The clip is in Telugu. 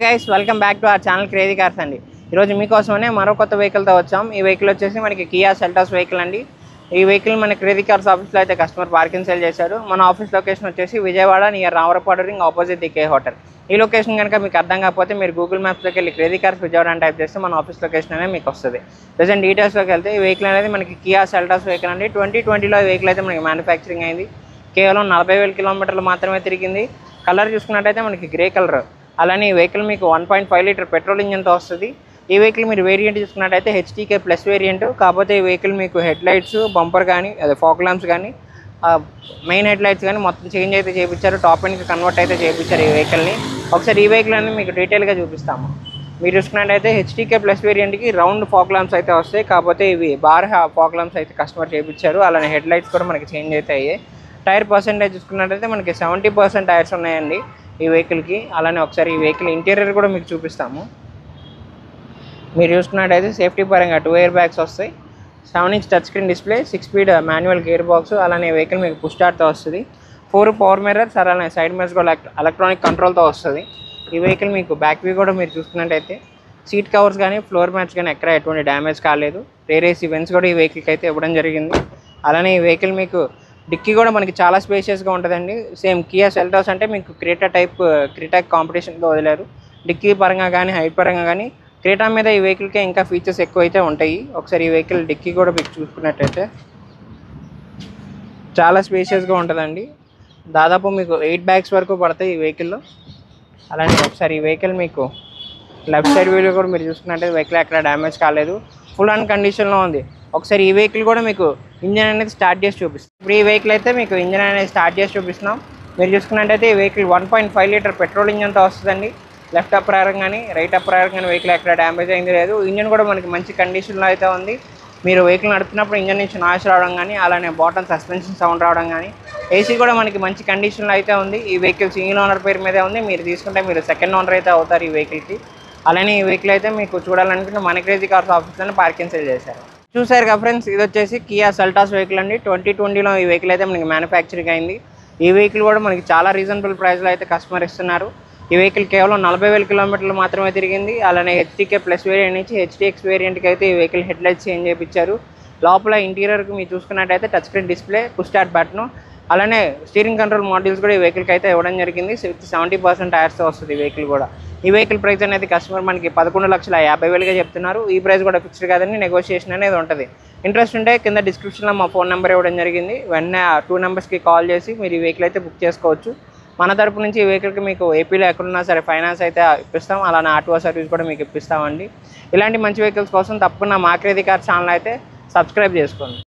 Guys welcome back to our channel crazy cars అండి. ఈరోజు మీకోసమనే మరో కొత్త వెహికల్తో వచ్చాం. ఈ వెహికల్ వచ్చేసి మనకి కియా సెల్టాస్ వెహికల్ అండి. ఈ వెహికల్ మన క్రేజీ కార్స్ ఆఫీస్లో అయితే కస్టమర్ పార్కింగ్ సేల్ చేశారు. మన ఆఫీస్ లొకేషన్ వచ్చేసి Vijayawada near Ramarapadu ring opposite కే హోటల్. ఈ లొకేషన్ కనుక మీకు అర్థం కాకపోతే మీరు గూగుల్ మ్యాప్స్లోకి వెళ్ళి క్రేజీ కార్స్ విజయవాడ అని టైప్ చేస్తే మన ఆఫీస్ లొకేషన్ అనేది మీకు వస్తుంది. ప్రెజెంట్ డీటెయిల్స్లోకి వెళ్తే ఈ వెహికల్ అనేది మనకి కియా సెల్టాస్ వెహికల్ అండి. 2020లో ఈ వెహికల్ అయితే మనకి మ్యానుఫ్యాక్చరింగ్ అయింది. కేవలం 40,000 కిలోమీటర్లు మాత్రమే తిరిగింది. కలర్ చూసుకున్నట్టయితే మనకి గ్రే కలర్. అలానే ఈ వెహికల్ మీకు 1.5 లీటర్ పెట్రోల్ ఇంజన్తో వస్తుంది. ఈ వెహికల్ మీరు వేరియంట్ చూసుకున్నట్టయితే హెచ్టీకే ప్లస్ వేరియంట్. కాకపోతే ఈ వెహికల్ మీకు హెడ్ లైట్స్ బంపర్ కానీ అదే ఫాగ్ ల్యాంప్స్ కానీ మెయిన్ హెడ్ లైట్స్ కానీ మొత్తం చేంజ్ అయితే చేయించారు. టాప్ ఎండ్కి కన్వర్ట్ అయితే చేయించారు ఈ వెహికల్ని. ఒకసారి ఈ వెహికల్ అని మీకు డీటెయిల్గా చూపిస్తాము. మీరు చూసుకున్నట్టయితే హెచ్టీకే ప్లస్ వేరియంట్కి రౌండ్ ఫాగ్ ల్యాంప్స్ అయితే వస్తాయి. కాకపోతే ఇవి బార్ ఫాగ్ ల్యాంప్స్ అయితే కస్టమర్ చేయించారు. అలానే హెడ్ లైట్స్ కూడా మనకి చేంజ్ అయితే అయ్యాయి. టైర్ పర్సెంటేజ్ చూసుకున్నట్టయితే మనకి 70% టైర్స్ ఉన్నాయండి ఈ వెహికల్కి. అలానే ఒకసారి ఈ వెహికల్ ఇంటీరియర్ కూడా మీకు చూపిస్తాము. మీరు చూసుకున్నట్టయితే సేఫ్టీ పరంగా 2 ఎయిర్ బ్యాగ్స్ వస్తాయి. 7 inch touch screen display, 6 speed manual gear box. అలానే ఈ వెహికల్ మీకు పుష్ స్టార్ట్తో వస్తుంది. 4 పవర్ మిర్రర్స్, అలానే సైడ్ మిర్రర్స్ కూడా ఎలక్ట్రానిక్ కంట్రోల్తో వస్తుంది. ఈ వెహికల్ మీకు బ్యాక్ వ్యూ కూడా మీరు చూసుకున్నట్టయితే సీట్ కవర్స్ కానీ ఫ్లోర్ మ్యాట్స్ కానీ ఎక్కడ ఎటువంటి డ్యామేజ్ కాలేదు. రేర్ ఏసీ వెంట్స్ కూడా ఈ వెహికల్కి అయితే ఇవ్వడం జరిగింది. అలానే ఈ వెహికల్ మీకు డిక్కీ కూడా మనకి చాలా స్పేషియస్గా ఉంటుందండి. సేమ్ కియా సెల్టాస్ అంటే మీకు క్రెటా కాంపిటీషన్లో వదిలేరు. డిక్కీ పరంగా కానీ హైట్ పరంగా కానీ క్రెటా మీద ఈ వెహికల్కే ఇంకా ఫీచర్స్ ఎక్కువ అయితే ఉంటాయి. ఒకసారి ఈ వెహికల్ డిక్కీ కూడా మీకు చూసుకున్నట్టయితే చాలా స్పేషియస్గా ఉంటుందండి. దాదాపు మీకు 8 బ్యాగ్స్ వరకు పడతాయి ఈ వెహికల్లో. అలానే ఒకసారి ఈ వెహికల్ మీకు లెఫ్ట్ సైడ్ వీడియో కూడా మీరు చూసుకున్నట్టయితే వెహికల్ ఎక్కడ డ్యామేజ్ కాలేదు, ఫుల్ అండ్ కండిషన్లో ఉంది. ఒకసారి ఈ వెహికల్ కూడా మీకు ఇంజన్ అనేది స్టార్ట్ చేసి చూపిస్తాం. ఇప్పుడు ఈ వెహికల్ అయితే మీకు ఇంజన్ అనేది స్టార్ట్ చేసి చూపిస్తున్నాం. మీరు చూసుకున్నట్టయితే ఈ వెహికల్ 1.5 లీటర్ పెట్రోల్ ఇంజన్తో వస్తుందండి. లెఫ్ట్ అప్రారం కానీ రైట్ అప్రారం కానీ వెహికల్ ఎక్కడ డ్యామేజ్ అయింది లేదు. ఇంజన్ కూడా మనకి మంచి కండిషన్లో అయితే ఉంది. మీరు వెహికల్ నడుపుతున్నప్పుడు ఇంజన్ నుంచి నాయిస్ రావడం కానీ, అలానే బాటమ్ సస్పెన్షన్ సౌండ్ రావడం కానీ, ఏసీ కూడా మనకి మంచి కండిషన్లో అయితే ఉంది. ఈ వెహికల్ సింగిల్ ఓనర్ పేరు మీదే ఉంది. మీరు తీసుకుంటే మీరు సెకండ్ ఓనర్ అయితే అవుతారు ఈ వెహికల్కి. అలానే ఈ వెహికల్ అయితే మీకు చూడాలనుకుంటే మన క్రేజీ కార్స్ ఆఫీస్లోనే పార్కింగ్ సేల్ చేశారు. చూసారు కదా ఫ్రెండ్స్, ఇది వచ్చేసి కియా సెల్టాస్ వెహికల్ అండి. 2020లో ఈ వెహికల్ అయితే మనకి మ్యానుఫ్యాక్చరింగ్ అయింది. ఈ వెహికల్ కూడా మనకి చాలా రీజనబుల్ ప్రైస్లో అయితే కస్టమర్ ఇస్తున్నారు. ఈ వెహికల్ కేవలం 40,000 కిలోమీటర్లు మాత్రమే తిరిగింది. అలానే హెచ్టీకే ప్లస్ వేరియంట్ నుంచి హెచ్టీఎక్స్ వేరియంట్కి అయితే ఈ వెహికల్ హెడ్ లైట్స్ చేంజ్ చేయించారు. లోపల ఇంటీరియర్కి మీరు చూసుకున్నట్టయితే touch screen display, push start button, అలానే స్టీరింగ్ కంట్రోల్ మాడ్యూల్స్ కూడా ఈ వెహికల్కి అయితే ఇవ్వడం జరిగింది. 70% టైర్స్తో వస్తుంది ఈ వెహికల్ కూడా. ఈ వెహికల్ ప్రైస్ అనేది కస్టమర్ మనకి 11,50,000గా చెప్తున్నారు. ఈ ప్రైస్ కూడా ఫిక్స్డ్ కాదని నెగోషియేషన్ అనేది ఉంటుంది. ఇంట్రెస్ట్ ఉంటే కింద డిస్క్రిప్షన్లో మా ఫోన్ నెంబర్ ఇవ్వడం జరిగింది. వెంటనే 2 నెంబర్స్కి కాల్ చేసి మీరు ఈ వెహికల్ అయితే బుక్ చేసుకోవచ్చు. మన తరపు నుంచి ఈ వెహికల్కి మీకు ఏపీలో ఎక్కడున్నా సరే ఫైనాన్స్ అయితే ఇప్పిస్తాం. అలానే ఆటో సర్వీస్ కూడా మీకు ఇప్పిస్తామండి. ఇలాంటి మంచి వెహికల్స్ కోసం తప్పకుండా మా క్రేజీ కార్స్ ఛానల్ అయితే సబ్స్క్రైబ్ చేసుకోండి.